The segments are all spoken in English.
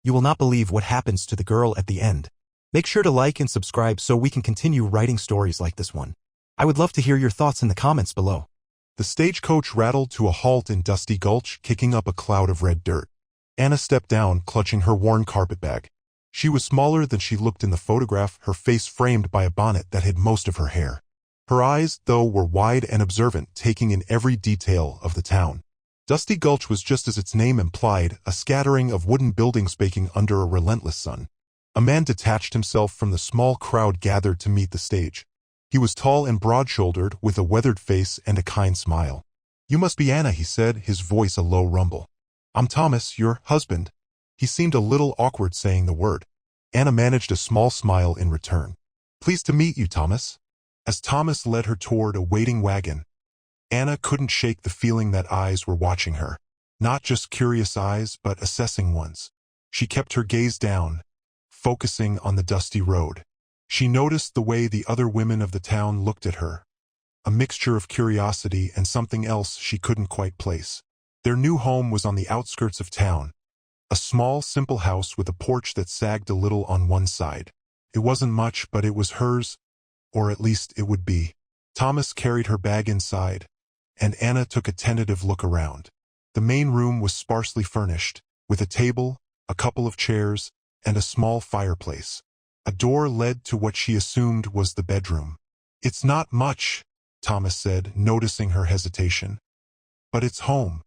You will not believe what happens to the girl at the end. Make sure to like and subscribe so we can continue writing stories like this one. I would love to hear your thoughts in the comments below. The stagecoach rattled to a halt in Dusty Gulch, kicking up a cloud of red dirt. Anna stepped down, clutching her worn carpet bag. She was smaller than she looked in the photograph, her face framed by a bonnet that hid most of her hair. Her eyes, though, were wide and observant, taking in every detail of the town. Dusty Gulch was just as its name implied, a scattering of wooden buildings baking under a relentless sun. A man detached himself from the small crowd gathered to meet the stage. He was tall and broad-shouldered, with a weathered face and a kind smile. "You must be Anna," he said, his voice a low rumble. "I'm Thomas, your husband." He seemed a little awkward saying the word. Anna managed a small smile in return. "Pleased to meet you, Thomas." As Thomas led her toward a waiting wagon, Anna couldn't shake the feeling that eyes were watching her. Not just curious eyes, but assessing ones. She kept her gaze down, focusing on the dusty road. She noticed the way the other women of the town looked at her, a mixture of curiosity and something else she couldn't quite place. Their new home was on the outskirts of town, a small, simple house with a porch that sagged a little on one side. It wasn't much, but it was hers, or at least it would be. Thomas carried her bag inside, and Anna took a tentative look around. The main room was sparsely furnished, with a table, a couple of chairs, and a small fireplace. A door led to what she assumed was the bedroom. "It's not much," Thomas said, noticing her hesitation. "But it's home.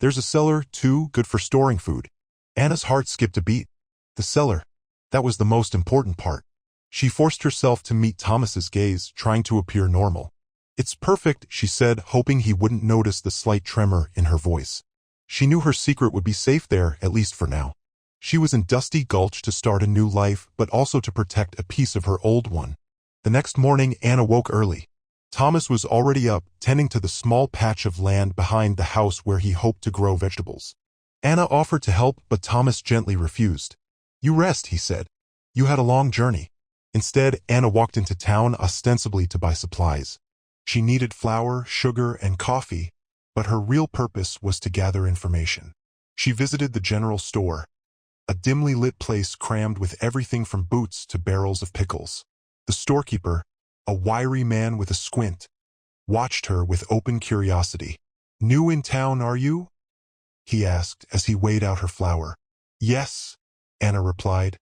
There's a cellar, too, good for storing food." Anna's heart skipped a beat. The cellar. That was the most important part. She forced herself to meet Thomas's gaze, trying to appear normal. "It's perfect," she said, hoping he wouldn't notice the slight tremor in her voice. She knew her secret would be safe there, at least for now. She was in Dusty Gulch to start a new life, but also to protect a piece of her old one. The next morning, Anna woke early. Thomas was already up, tending to the small patch of land behind the house where he hoped to grow vegetables. Anna offered to help, but Thomas gently refused. "You rest," he said. "You had a long journey." Instead, Anna walked into town ostensibly to buy supplies. She needed flour, sugar, and coffee, but her real purpose was to gather information. She visited the general store, a dimly lit place crammed with everything from boots to barrels of pickles. The storekeeper, a wiry man with a squint, watched her with open curiosity. "New in town, are you?" he asked as he weighed out her flour. "Yes," Anna replied.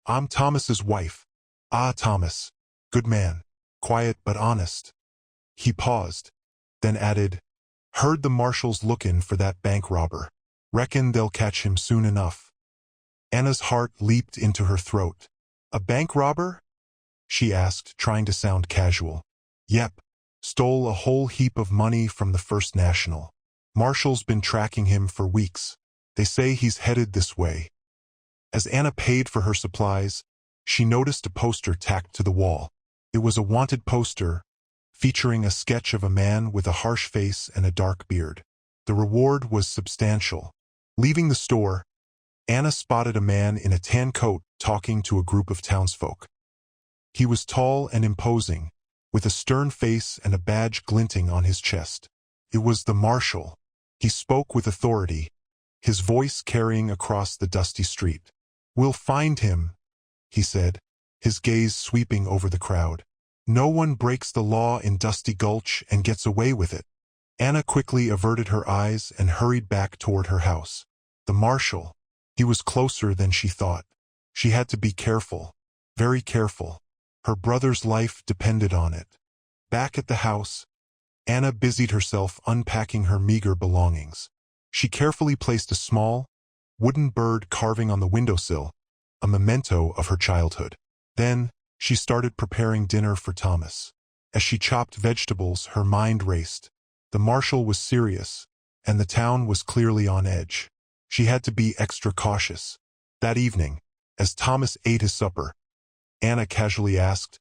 "I'm Thomas's wife." "Ah, Thomas. Good man. Quiet but honest." He paused, then added, "Heard the marshal's lookin' for that bank robber. Reckon they'll catch him soon enough." Anna's heart leaped into her throat. "A bank robber?" she asked, trying to sound casual. "Yep. Stole a whole heap of money from the First National. Marshal's been tracking him for weeks. They say he's headed this way." As Anna paid for her supplies, she noticed a poster tacked to the wall. It was a wanted poster, featuring a sketch of a man with a harsh face and a dark beard. The reward was substantial. Leaving the store, Anna spotted a man in a tan coat talking to a group of townsfolk. He was tall and imposing, with a stern face and a badge glinting on his chest. It was the marshal. He spoke with authority, his voice carrying across the dusty street. "We'll find him," he said, his gaze sweeping over the crowd. "No one breaks the law in Dusty Gulch and gets away with it." Anna quickly averted her eyes and hurried back toward her house. The marshal. He was closer than she thought. She had to be careful, very careful. Her brother's life depended on it. Back at the house, Anna busied herself unpacking her meager belongings. She carefully placed a small, wooden bird carving on the windowsill, a memento of her childhood. Then, she started preparing dinner for Thomas. As she chopped vegetables, her mind raced. The marshal was serious, and the town was clearly on edge. She had to be extra cautious. That evening, as Thomas ate his supper, Anna casually asked,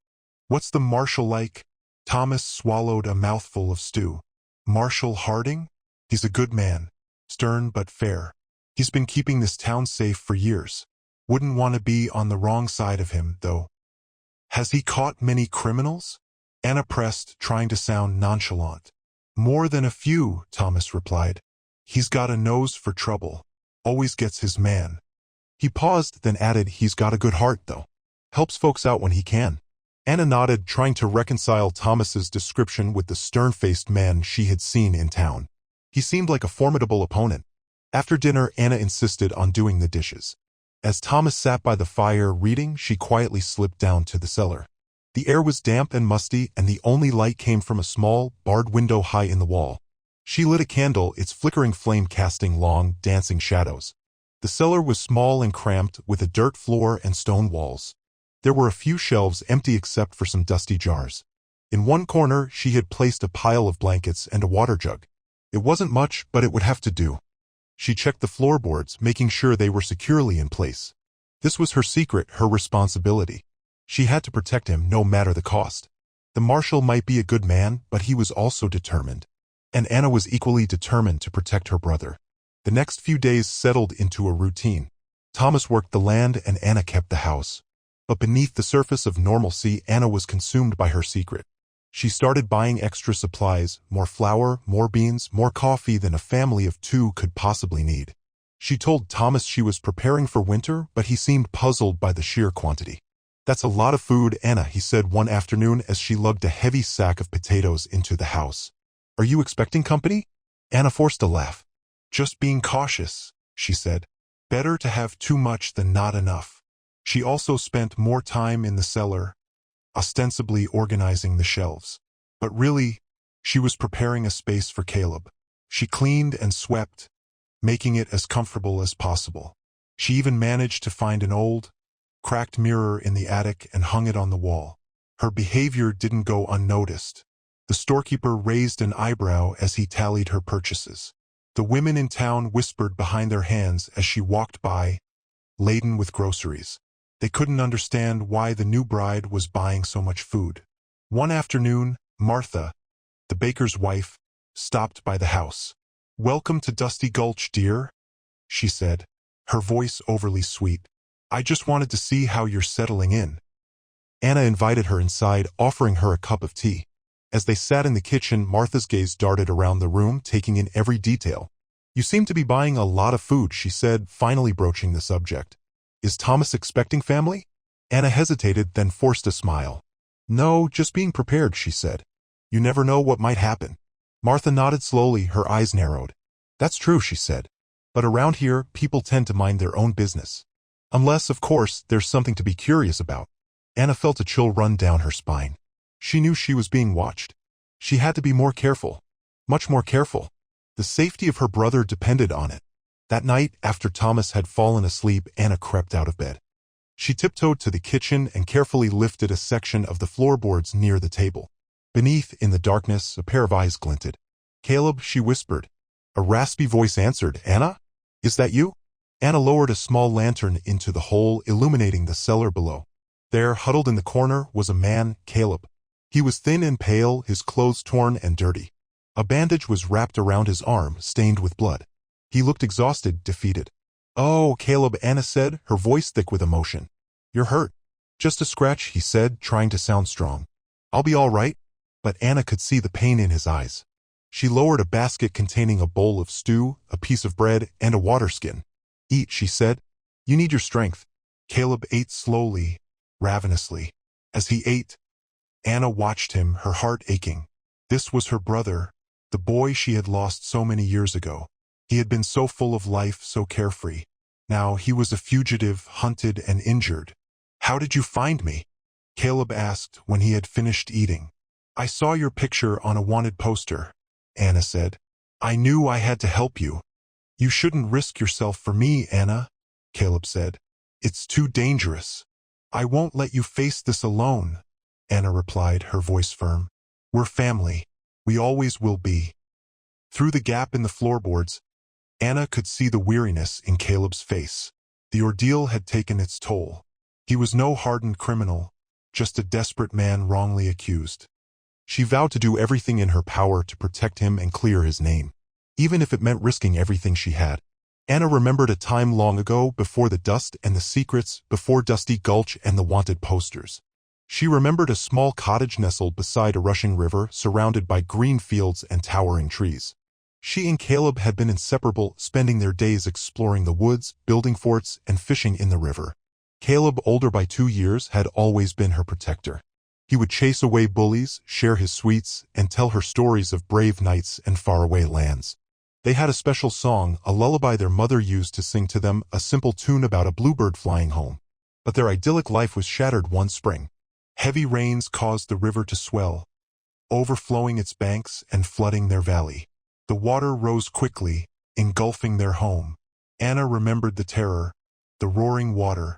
"What's the marshal like?" Thomas swallowed a mouthful of stew. "Marshal Harding? He's a good man, stern but fair. He's been keeping this town safe for years. Wouldn't want to be on the wrong side of him, though." "Has he caught many criminals?" Anna pressed, trying to sound nonchalant. "More than a few," Thomas replied. "He's got a nose for trouble. Always gets his man." He paused, then added, "He's got a good heart, though. Helps folks out when he can." Anna nodded, trying to reconcile Thomas's description with the stern-faced man she had seen in town. He seemed like a formidable opponent. After dinner, Anna insisted on doing the dishes. As Thomas sat by the fire reading, she quietly slipped down to the cellar. The air was damp and musty, and the only light came from a small, barred window high in the wall. She lit a candle, its flickering flame casting long, dancing shadows. The cellar was small and cramped, with a dirt floor and stone walls. There were a few shelves empty except for some dusty jars. In one corner, she had placed a pile of blankets and a water jug. It wasn't much, but it would have to do. She checked the floorboards, making sure they were securely in place. This was her secret, her responsibility. She had to protect him no matter the cost. The marshal might be a good man, but he was also determined. And Anna was equally determined to protect her brother. The next few days settled into a routine. Thomas worked the land and Anna kept the house. But beneath the surface of normalcy, Anna was consumed by her secret. She started buying extra supplies, more flour, more beans, more coffee than a family of two could possibly need. She told Thomas she was preparing for winter, but he seemed puzzled by the sheer quantity. "That's a lot of food, Anna," he said one afternoon as she lugged a heavy sack of potatoes into the house. "Are you expecting company?" Anna forced a laugh. "Just being cautious," she said. "Better to have too much than not enough." She also spent more time in the cellar, ostensibly organizing the shelves. But really, she was preparing a space for Caleb. She cleaned and swept, making it as comfortable as possible. She even managed to find an old, cracked mirror in the attic and hung it on the wall. Her behavior didn't go unnoticed. The storekeeper raised an eyebrow as he tallied her purchases. The women in town whispered behind their hands as she walked by, laden with groceries. They couldn't understand why the new bride was buying so much food. One afternoon, Martha, the baker's wife, stopped by the house. "Welcome to Dusty Gulch, dear," she said, her voice overly sweet. "I just wanted to see how you're settling in." Anna invited her inside, offering her a cup of tea. As they sat in the kitchen, Martha's gaze darted around the room, taking in every detail. "You seem to be buying a lot of food," she said, finally broaching the subject. "Is Thomas expecting family?" Anna hesitated, then forced a smile. "No, just being prepared," she said. "You never know what might happen." Martha nodded slowly, her eyes narrowed. "That's true," she said. "But around here, people tend to mind their own business. Unless, of course, there's something to be curious about." Anna felt a chill run down her spine. She knew she was being watched. She had to be more careful. Much more careful. The safety of her brother depended on it. That night, after Thomas had fallen asleep, Anna crept out of bed. She tiptoed to the kitchen and carefully lifted a section of the floorboards near the table. Beneath, in the darkness, a pair of eyes glinted. "Caleb," she whispered. A raspy voice answered, "Anna? Is that you?" Anna lowered a small lantern into the hole, illuminating the cellar below. There, huddled in the corner, was a man, Caleb. He was thin and pale, his clothes torn and dirty. A bandage was wrapped around his arm, stained with blood. He looked exhausted, defeated. "Oh, Caleb," Anna said, her voice thick with emotion. "You're hurt." "Just a scratch," he said, trying to sound strong. "I'll be all right." But Anna could see the pain in his eyes. She lowered a basket containing a bowl of stew, a piece of bread, and a water skin. "Eat," she said. "You need your strength." Caleb ate slowly, ravenously. As he ate, Anna watched him, her heart aching. This was her brother, the boy she had lost so many years ago. He had been so full of life, so carefree. Now he was a fugitive, hunted and injured. "How did you find me?" Caleb asked when he had finished eating. "I saw your picture on a wanted poster," Anna said. "I knew I had to help you." "You shouldn't risk yourself for me, Anna," Caleb said. "It's too dangerous." "I won't let you face this alone," Anna replied, her voice firm. "We're family. We always will be." Through the gap in the floorboards, Anna could see the weariness in Caleb's face. The ordeal had taken its toll. He was no hardened criminal, just a desperate man wrongly accused. She vowed to do everything in her power to protect him and clear his name, even if it meant risking everything she had. Anna remembered a time long ago, before the dust and the secrets, before Dusty Gulch and the wanted posters. She remembered a small cottage nestled beside a rushing river, surrounded by green fields and towering trees. She and Caleb had been inseparable, spending their days exploring the woods, building forts, and fishing in the river. Caleb, older by 2 years, had always been her protector. He would chase away bullies, share his sweets, and tell her stories of brave knights and faraway lands. They had a special song, a lullaby their mother used to sing to them, a simple tune about a bluebird flying home. But their idyllic life was shattered one spring. Heavy rains caused the river to swell, overflowing its banks and flooding their valley. The water rose quickly, engulfing their home. Anna remembered the terror, the roaring water,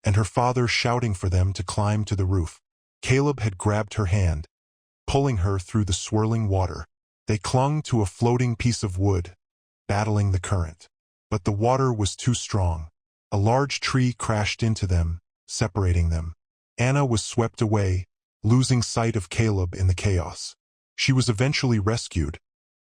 and her father shouting for them to climb to the roof. Caleb had grabbed her hand, pulling her through the swirling water. They clung to a floating piece of wood, battling the current. But the water was too strong. A large tree crashed into them, separating them. Anna was swept away, losing sight of Caleb in the chaos. She was eventually rescued,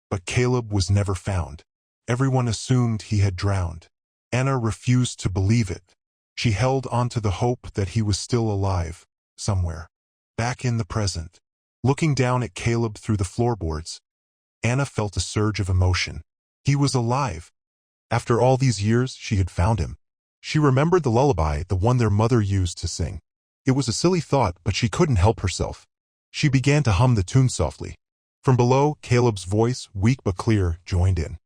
but Caleb was never found. Everyone assumed he had drowned. Anna refused to believe it. She held on to the hope that he was still alive, somewhere, back in the present. Looking down at Caleb through the floorboards, Anna felt a surge of emotion. He was alive. After all these years, she had found him. She remembered the lullaby, the one their mother used to sing. It was a silly thought, but she couldn't help herself. She began to hum the tune softly. From below, Caleb's voice, weak but clear, joined in.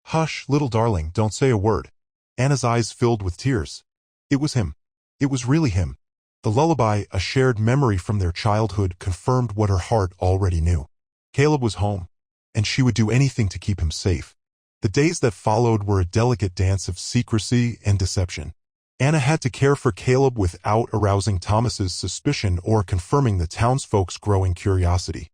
"Hush, little darling, don't say a word." Anna's eyes filled with tears. It was him. It was really him. The lullaby, a shared memory from their childhood, confirmed what her heart already knew. Caleb was home, and she would do anything to keep him safe. The days that followed were a delicate dance of secrecy and deception. Anna had to care for Caleb without arousing Thomas's suspicion or confirming the townsfolk's growing curiosity.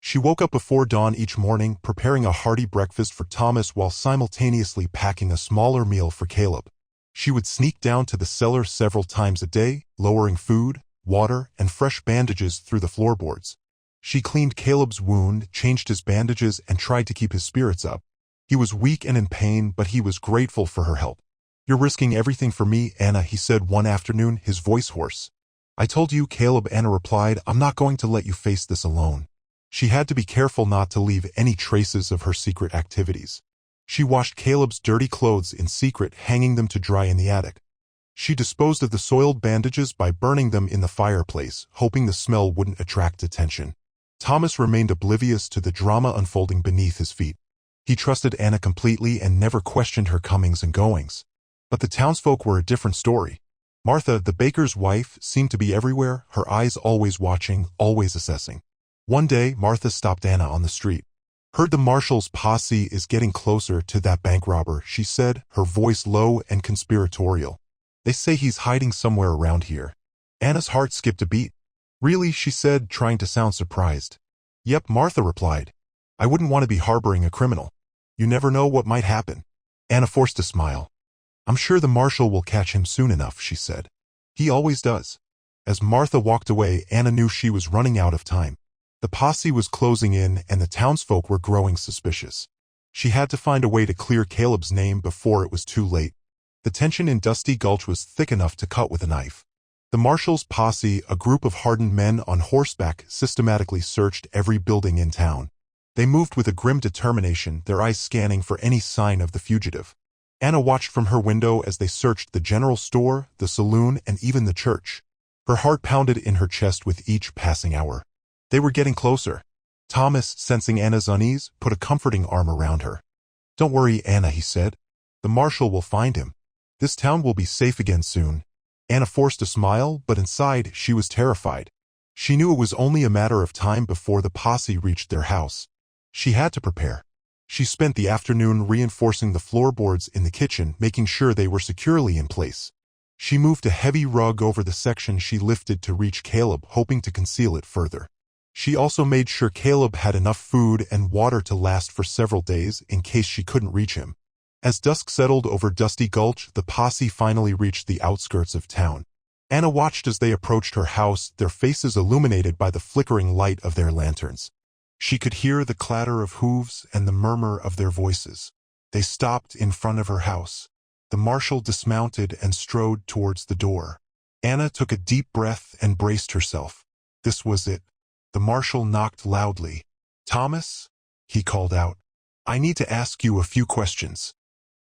She woke up before dawn each morning, preparing a hearty breakfast for Thomas while simultaneously packing a smaller meal for Caleb. She would sneak down to the cellar several times a day, lowering food, water, and fresh bandages through the floorboards. She cleaned Caleb's wound, changed his bandages, and tried to keep his spirits up. He was weak and in pain, but he was grateful for her help. "You're risking everything for me, Anna," he said one afternoon, his voice hoarse. "I told you, Caleb," Anna replied. "I'm not going to let you face this alone." She had to be careful not to leave any traces of her secret activities. She washed Caleb's dirty clothes in secret, hanging them to dry in the attic. She disposed of the soiled bandages by burning them in the fireplace, hoping the smell wouldn't attract attention. Thomas remained oblivious to the drama unfolding beneath his feet. He trusted Anna completely and never questioned her comings and goings. But the townsfolk were a different story. Martha, the baker's wife, seemed to be everywhere, her eyes always watching, always assessing. One day, Martha stopped Anna on the street. "Heard the marshal's posse is getting closer to that bank robber," she said, her voice low and conspiratorial. "They say he's hiding somewhere around here." Anna's heart skipped a beat. "Really?" she said, trying to sound surprised. "Yep," Martha replied. "I wouldn't want to be harboring a criminal. You never know what might happen." Anna forced a smile. "I'm sure the marshal will catch him soon enough," she said. "He always does." As Martha walked away, Anna knew she was running out of time. The posse was closing in, and the townsfolk were growing suspicious. She had to find a way to clear Caleb's name before it was too late. The tension in Dusty Gulch was thick enough to cut with a knife. The marshal's posse, a group of hardened men on horseback, systematically searched every building in town. They moved with a grim determination, their eyes scanning for any sign of the fugitive. Anna watched from her window as they searched the general store, the saloon, and even the church. Her heart pounded in her chest with each passing hour. They were getting closer. Thomas, sensing Anna's unease, put a comforting arm around her. "Don't worry, Anna," he said. "The marshal will find him. This town will be safe again soon." Anna forced a smile, but inside she was terrified. She knew it was only a matter of time before the posse reached their house. She had to prepare. She spent the afternoon reinforcing the floorboards in the kitchen, making sure they were securely in place. She moved a heavy rug over the section she lifted to reach Caleb, hoping to conceal it further. She also made sure Caleb had enough food and water to last for several days in case she couldn't reach him. As dusk settled over Dusty Gulch, the posse finally reached the outskirts of town. Anna watched as they approached her house, their faces illuminated by the flickering light of their lanterns. She could hear the clatter of hooves and the murmur of their voices. They stopped in front of her house. The marshal dismounted and strode towards the door. Anna took a deep breath and braced herself. This was it. The marshal knocked loudly. "Thomas?" he called out. I need to ask you a few questions.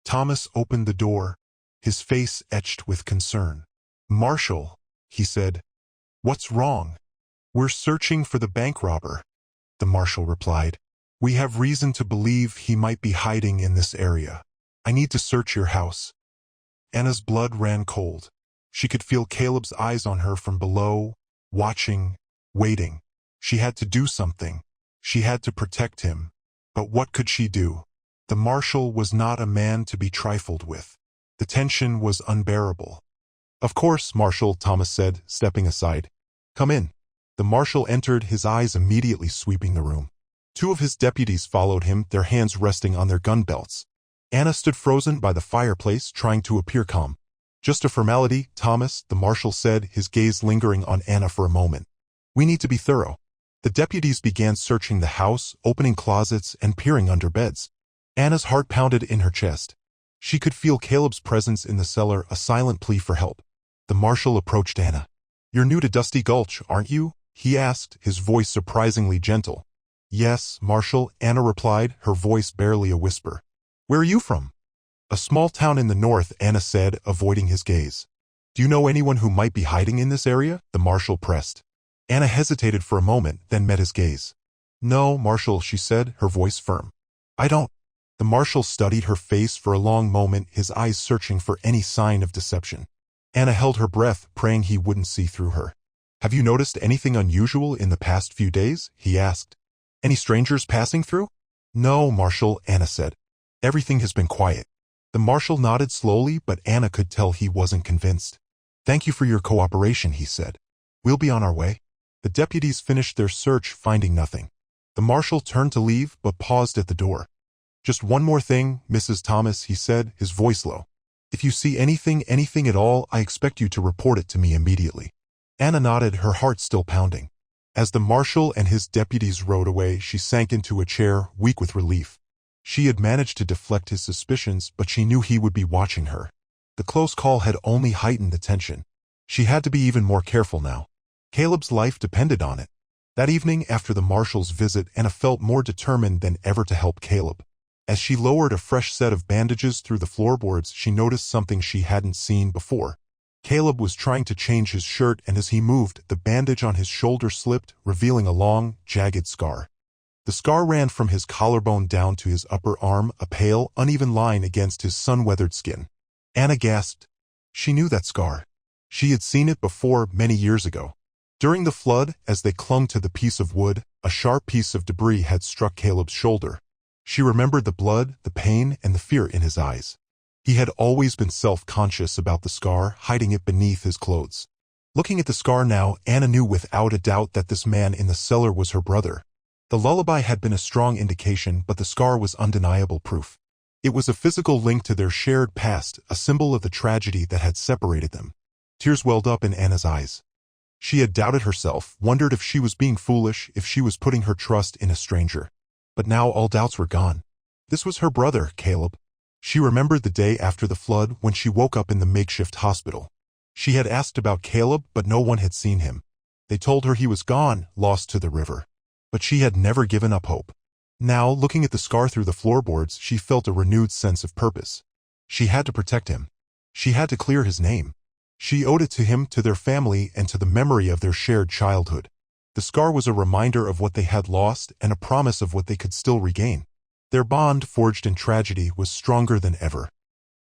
Thomas opened the door, his face etched with concern. Marshal, he said. What's wrong? We're searching for the bank robber, the marshal replied. We have reason to believe he might be hiding in this area. I need to search your house. Anna's blood ran cold. She could feel Caleb's eyes on her from below, watching, waiting. She had to do something. She had to protect him. But what could she do? The marshal was not a man to be trifled with. The tension was unbearable. Of course, Marshal, Thomas said, stepping aside. Come in. The marshal entered, his eyes immediately sweeping the room. Two of his deputies followed him, their hands resting on their gun belts. Anna stood frozen by the fireplace, trying to appear calm. Just a formality, Thomas, the marshal said, his gaze lingering on Anna for a moment. We need to be thorough. The deputies began searching the house, opening closets and peering under beds. Anna's heart pounded in her chest. She could feel Caleb's presence in the cellar, a silent plea for help. The marshal approached Anna. You're new to Dusty Gulch, aren't you? He asked, his voice surprisingly gentle. Yes, Marshal, Anna replied, her voice barely a whisper. Where are you from? A small town in the north, Anna said, avoiding his gaze. Do you know anyone who might be hiding in this area? The marshal pressed. Anna hesitated for a moment, then met his gaze. No, Marshal, she said, her voice firm. I don't. The marshal studied her face for a long moment, his eyes searching for any sign of deception. Anna held her breath, praying he wouldn't see through her. Have you noticed anything unusual in the past few days? He asked. Any strangers passing through? No, Marshal, Anna said. Everything has been quiet. The marshal nodded slowly, but Anna could tell he wasn't convinced. Thank you for your cooperation, he said. We'll be on our way. The deputies finished their search, finding nothing. The marshal turned to leave, but paused at the door. Just one more thing, Mrs. Thomas, he said, his voice low. If you see anything at all, I expect you to report it to me immediately. Anna nodded, her heart still pounding. As the marshal and his deputies rode away, she sank into a chair, weak with relief. She had managed to deflect his suspicions, but she knew he would be watching her. The close call had only heightened the tension. She had to be even more careful now. Caleb's life depended on it. That evening, after the marshal's visit, Anna felt more determined than ever to help Caleb. As she lowered a fresh set of bandages through the floorboards, she noticed something she hadn't seen before. Caleb was trying to change his shirt, and as he moved, the bandage on his shoulder slipped, revealing a long, jagged scar. The scar ran from his collarbone down to his upper arm, a pale, uneven line against his sun-weathered skin. Anna gasped. She knew that scar. She had seen it before, many years ago. During the flood, as they clung to the piece of wood, a sharp piece of debris had struck Caleb's shoulder. She remembered the blood, the pain, and the fear in his eyes. He had always been self-conscious about the scar, hiding it beneath his clothes. Looking at the scar now, Anna knew without a doubt that this man in the cellar was her brother. The lullaby had been a strong indication, but the scar was undeniable proof. It was a physical link to their shared past, a symbol of the tragedy that had separated them. Tears welled up in Anna's eyes. She had doubted herself, wondered if she was being foolish, if she was putting her trust in a stranger. But now all doubts were gone. This was her brother, Caleb. She remembered the day after the flood when she woke up in the makeshift hospital. She had asked about Caleb, but no one had seen him. They told her he was gone, lost to the river. But she had never given up hope. Now, looking at the scar through the floorboards, she felt a renewed sense of purpose. She had to protect him. She had to clear his name. She owed it to him, to their family, and to the memory of their shared childhood. The scar was a reminder of what they had lost and a promise of what they could still regain. Their bond, forged in tragedy, was stronger than ever.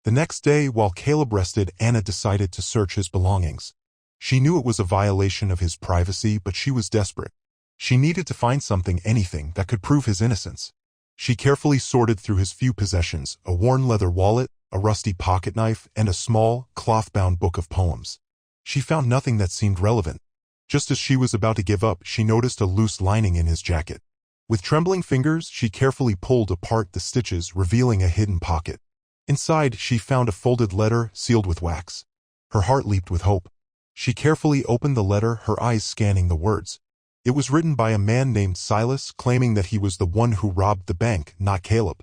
The next day, while Caleb rested, Anna decided to search his belongings. She knew it was a violation of his privacy, but she was desperate. She needed to find something, anything, that could prove his innocence. She carefully sorted through his few possessions, a worn leather wallet, a rusty pocket knife, and a small, cloth-bound book of poems. She found nothing that seemed relevant. Just as she was about to give up, she noticed a loose lining in his jacket. With trembling fingers, she carefully pulled apart the stitches, revealing a hidden pocket. Inside, she found a folded letter sealed with wax. Her heart leaped with hope. She carefully opened the letter, her eyes scanning the words. It was written by a man named Silas, claiming that he was the one who robbed the bank, not Caleb.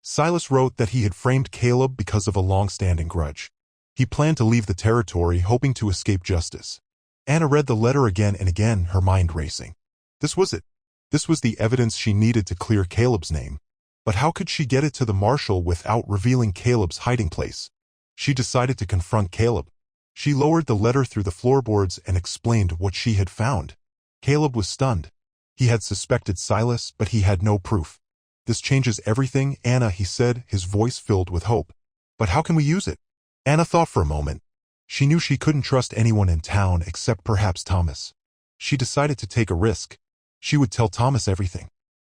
Silas wrote that he had framed Caleb because of a long-standing grudge. He planned to leave the territory, hoping to escape justice. Anna read the letter again and again, her mind racing. This was it. This was the evidence she needed to clear Caleb's name. But how could she get it to the marshal without revealing Caleb's hiding place? She decided to confront Caleb. She lowered the letter through the floorboards and explained what she had found. Caleb was stunned. He had suspected Silas, but he had no proof. "This changes everything, Anna," he said, his voice filled with hope. "But how can we use it?" Anna thought for a moment. She knew she couldn't trust anyone in town except perhaps Thomas. She decided to take a risk. She would tell Thomas everything.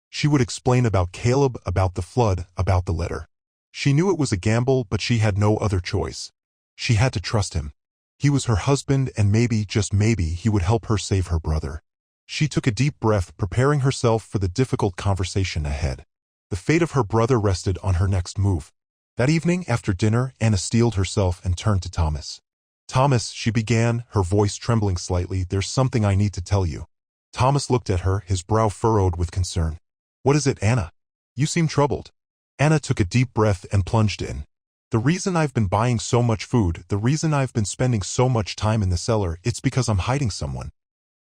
She would explain about Caleb, about the flood, about the letter. She knew it was a gamble, but she had no other choice. She had to trust him. He was her husband, and maybe, just maybe, he would help her save her brother. She took a deep breath, preparing herself for the difficult conversation ahead. The fate of her brother rested on her next move. That evening, after dinner, Anna steeled herself and turned to Thomas. "Thomas," she began, her voice trembling slightly, "there's something I need to tell you." Thomas looked at her, his brow furrowed with concern. "What is it, Anna? You seem troubled." Anna took a deep breath and plunged in. "The reason I've been buying so much food, the reason I've been spending so much time in the cellar, it's because I'm hiding someone."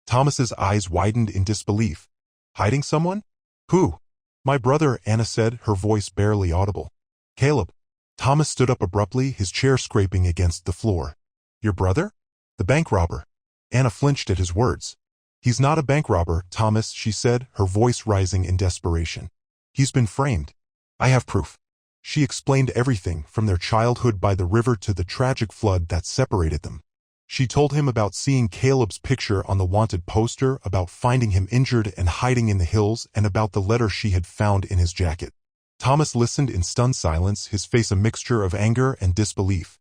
Thomas's eyes widened in disbelief. "Hiding someone? Who?" "My brother," Anna said, her voice barely audible. "Caleb." Thomas stood up abruptly, his chair scraping against the floor. "Your brother?" "The bank robber." Anna flinched at his words. "He's not a bank robber, Thomas," she said, her voice rising in desperation. "He's been framed. I have proof." She explained everything, from their childhood by the river to the tragic flood that separated them. She told him about seeing Caleb's picture on the wanted poster, about finding him injured and hiding in the hills, and about the letter she had found in his jacket. Thomas listened in stunned silence, his face a mixture of anger and disbelief.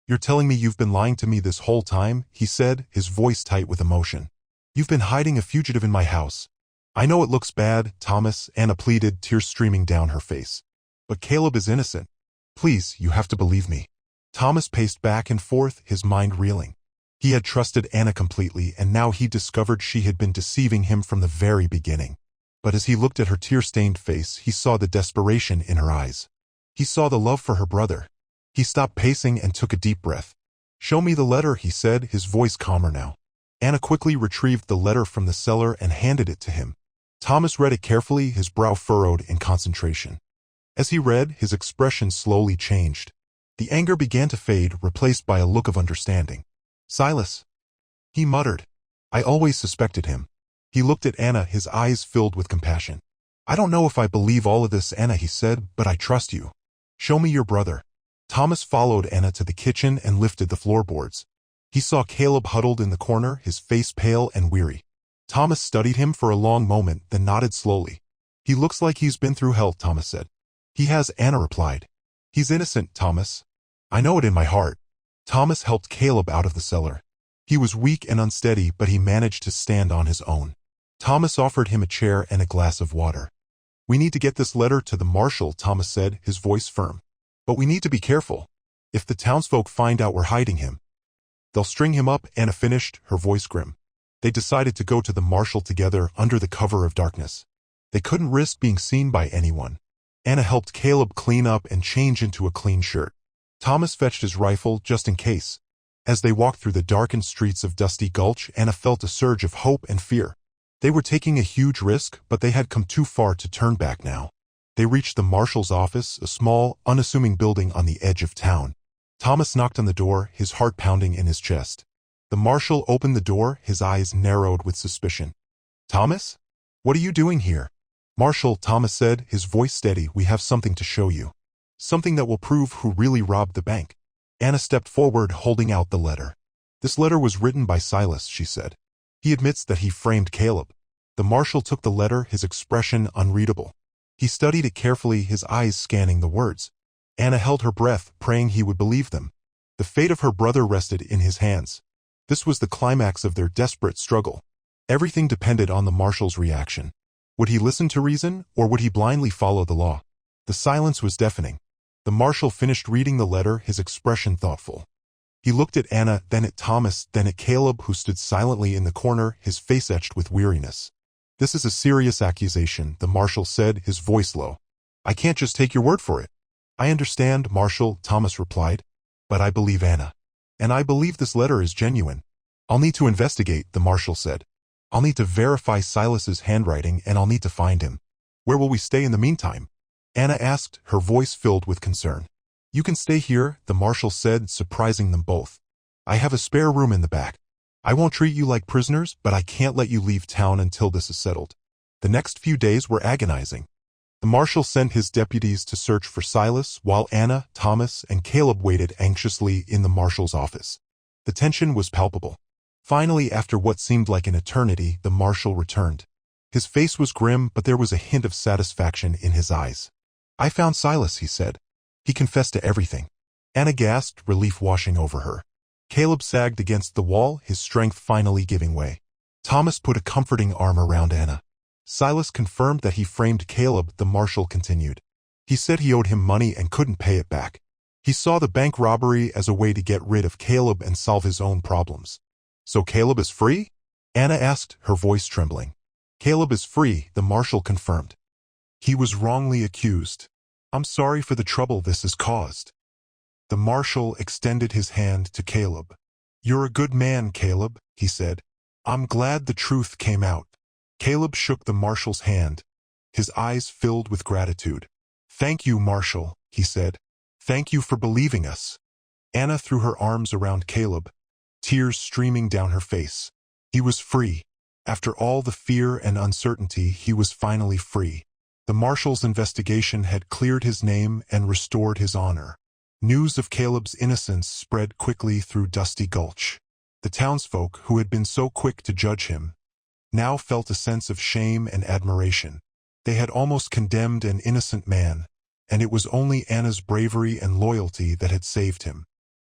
"You're telling me you've been lying to me this whole time?" he said, his voice tight with emotion. "You've been hiding a fugitive in my house." "I know it looks bad, Thomas," Anna pleaded, tears streaming down her face. "But Caleb is innocent. Please, you have to believe me." Thomas paced back and forth, his mind reeling. He had trusted Anna completely, and now he discovered she had been deceiving him from the very beginning. But as he looked at her tear-stained face, he saw the desperation in her eyes. He saw the love for her brother. He stopped pacing and took a deep breath. "Show me the letter," he said, his voice calmer now. Anna quickly retrieved the letter from the cellar and handed it to him. Thomas read it carefully, his brow furrowed in concentration. As he read, his expression slowly changed. The anger began to fade, replaced by a look of understanding. "Silas," he muttered. "I always suspected him." He looked at Anna, his eyes filled with compassion. "I don't know if I believe all of this, Anna," he said, "but I trust you. Show me your brother." Thomas followed Anna to the kitchen and lifted the floorboards. He saw Caleb huddled in the corner, his face pale and weary. Thomas studied him for a long moment, then nodded slowly. "He looks like he's been through hell," Thomas said. "He has," Anna replied. "He's innocent, Thomas. I know it in my heart." Thomas helped Caleb out of the cellar. He was weak and unsteady, but he managed to stand on his own. Thomas offered him a chair and a glass of water. "We need to get this letter to the marshal," Thomas said, his voice firm. "But we need to be careful. If the townsfolk find out we're hiding him, they'll string him up," Anna finished, her voice grim. They decided to go to the marshal together under the cover of darkness. They couldn't risk being seen by anyone. Anna helped Caleb clean up and change into a clean shirt. Thomas fetched his rifle just in case. As they walked through the darkened streets of Dusty Gulch, Anna felt a surge of hope and fear. They were taking a huge risk, but they had come too far to turn back now. They reached the marshal's office, a small, unassuming building on the edge of town. Thomas knocked on the door, his heart pounding in his chest. The marshal opened the door, his eyes narrowed with suspicion. "Thomas? What are you doing here?" "Marshal," Thomas said, his voice steady, "we have something to show you. Something that will prove who really robbed the bank." Anna stepped forward, holding out the letter. "This letter was written by Silas," she said. "He admits that he framed Caleb." The marshal took the letter, his expression unreadable. He studied it carefully, his eyes scanning the words. Anna held her breath, praying he would believe them. The fate of her brother rested in his hands. This was the climax of their desperate struggle. Everything depended on the marshal's reaction. Would he listen to reason, or would he blindly follow the law? The silence was deafening. The marshal finished reading the letter, his expression thoughtful. He looked at Anna, then at Thomas, then at Caleb, who stood silently in the corner, his face etched with weariness. "This is a serious accusation," the marshal said, his voice low. "I can't just take your word for it." "I understand, Marshal," Thomas replied. "But I believe Anna. And I believe this letter is genuine." "I'll need to investigate," the marshal said. "I'll need to verify Silas's handwriting, and I'll need to find him. Where will we stay in the meantime?" Anna asked, her voice filled with concern. You can stay here, the marshal said, surprising them both. I have a spare room in the back. I won't treat you like prisoners, but I can't let you leave town until this is settled. The next few days were agonizing. The marshal sent his deputies to search for Silas, while Anna, Thomas, and Caleb waited anxiously in the marshal's office. The tension was palpable. Finally, after what seemed like an eternity, the marshal returned. His face was grim, but there was a hint of satisfaction in his eyes. I found Silas, he said. He confessed to everything. Anna gasped, relief washing over her. Caleb sagged against the wall, his strength finally giving way. Thomas put a comforting arm around Anna. Silas confirmed that he framed Caleb, the marshal continued. He said he owed him money and couldn't pay it back. He saw the bank robbery as a way to get rid of Caleb and solve his own problems. So Caleb is free? Anna asked, her voice trembling. Caleb is free, the marshal confirmed. He was wrongly accused. I'm sorry for the trouble this has caused. The marshal extended his hand to Caleb. You're a good man, Caleb, he said. I'm glad the truth came out. Caleb shook the marshal's hand. His eyes filled with gratitude. Thank you, Marshal, he said. Thank you for believing us. Anna threw her arms around Caleb, tears streaming down her face. He was free. After all the fear and uncertainty, he was finally free. The marshal's investigation had cleared his name and restored his honor. News of Caleb's innocence spread quickly through Dusty Gulch. The townsfolk, who had been so quick to judge him, now felt a sense of shame and admiration. They had almost condemned an innocent man, and it was only Anna's bravery and loyalty that had saved him.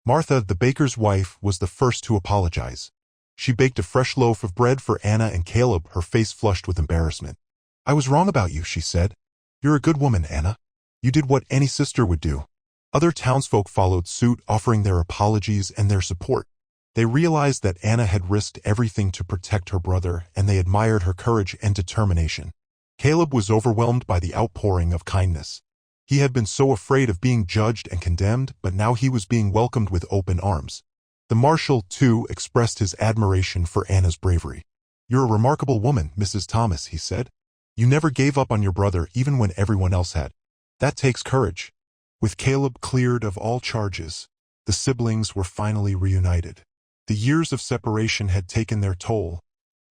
Martha, the baker's wife, was the first to apologize. She baked a fresh loaf of bread for Anna and Caleb, her face flushed with embarrassment. I was wrong about you, she said. You're a good woman, Anna. You did what any sister would do. Other townsfolk followed suit, offering their apologies and their support. They realized that Anna had risked everything to protect her brother, and they admired her courage and determination. Caleb was overwhelmed by the outpouring of kindness. He had been so afraid of being judged and condemned, but now he was being welcomed with open arms. The marshal, too, expressed his admiration for Anna's bravery. You're a remarkable woman, Mrs. Thomas, he said. You never gave up on your brother even when everyone else had. That takes courage. With Caleb cleared of all charges, the siblings were finally reunited. The years of separation had taken their toll,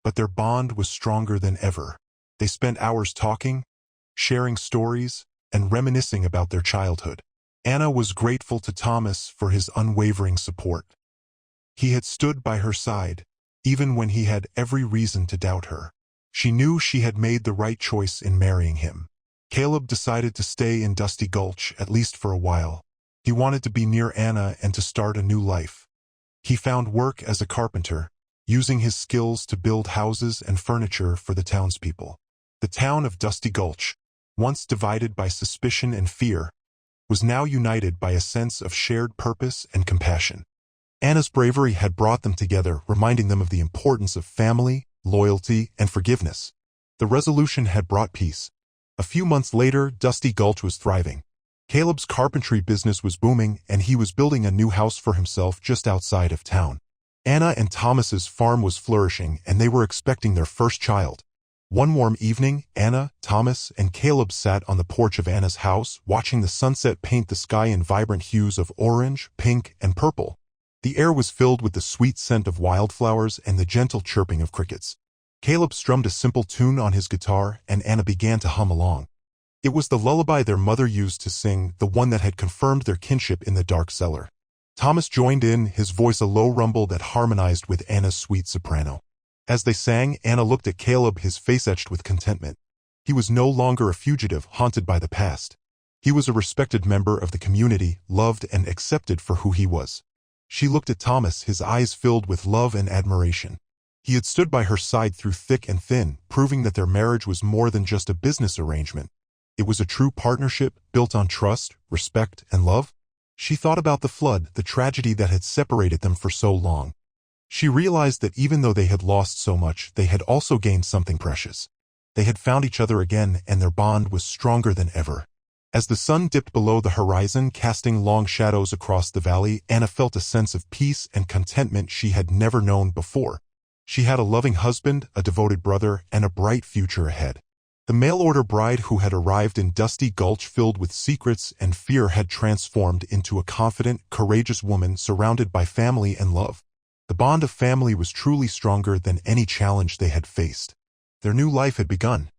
but their bond was stronger than ever. They spent hours talking, sharing stories, and reminiscing about their childhood. Anna was grateful to Thomas for his unwavering support. He had stood by her side, even when he had every reason to doubt her. She knew she had made the right choice in marrying him. Caleb decided to stay in Dusty Gulch, at least for a while. He wanted to be near Anna and to start a new life. He found work as a carpenter, using his skills to build houses and furniture for the townspeople. The town of Dusty Gulch, once divided by suspicion and fear, was now united by a sense of shared purpose and compassion. Anna's bravery had brought them together, reminding them of the importance of family, loyalty, and forgiveness. The resolution had brought peace. A few months later, Dusty Gulch was thriving. Caleb's carpentry business was booming, and he was building a new house for himself just outside of town. Anna and Thomas's farm was flourishing, and they were expecting their first child. One warm evening, Anna, Thomas, and Caleb sat on the porch of Anna's house, watching the sunset paint the sky in vibrant hues of orange, pink, and purple. The air was filled with the sweet scent of wildflowers and the gentle chirping of crickets. Caleb strummed a simple tune on his guitar, and Anna began to hum along. It was the lullaby their mother used to sing, the one that had confirmed their kinship in the dark cellar. Thomas joined in, his voice a low rumble that harmonized with Anna's sweet soprano. As they sang, Anna looked at Caleb, his face etched with contentment. He was no longer a fugitive, haunted by the past. He was a respected member of the community, loved and accepted for who he was. She looked at Thomas, his eyes filled with love and admiration. He had stood by her side through thick and thin, proving that their marriage was more than just a business arrangement. It was a true partnership, built on trust, respect, and love. She thought about the flood, the tragedy that had separated them for so long. She realized that even though they had lost so much, they had also gained something precious. They had found each other again, and their bond was stronger than ever. As the sun dipped below the horizon, casting long shadows across the valley, Anna felt a sense of peace and contentment she had never known before. She had a loving husband, a devoted brother, and a bright future ahead. The mail-order bride who had arrived in Dusty Gulch filled with secrets and fear had transformed into a confident, courageous woman surrounded by family and love. The bond of family was truly stronger than any challenge they had faced. Their new life had begun.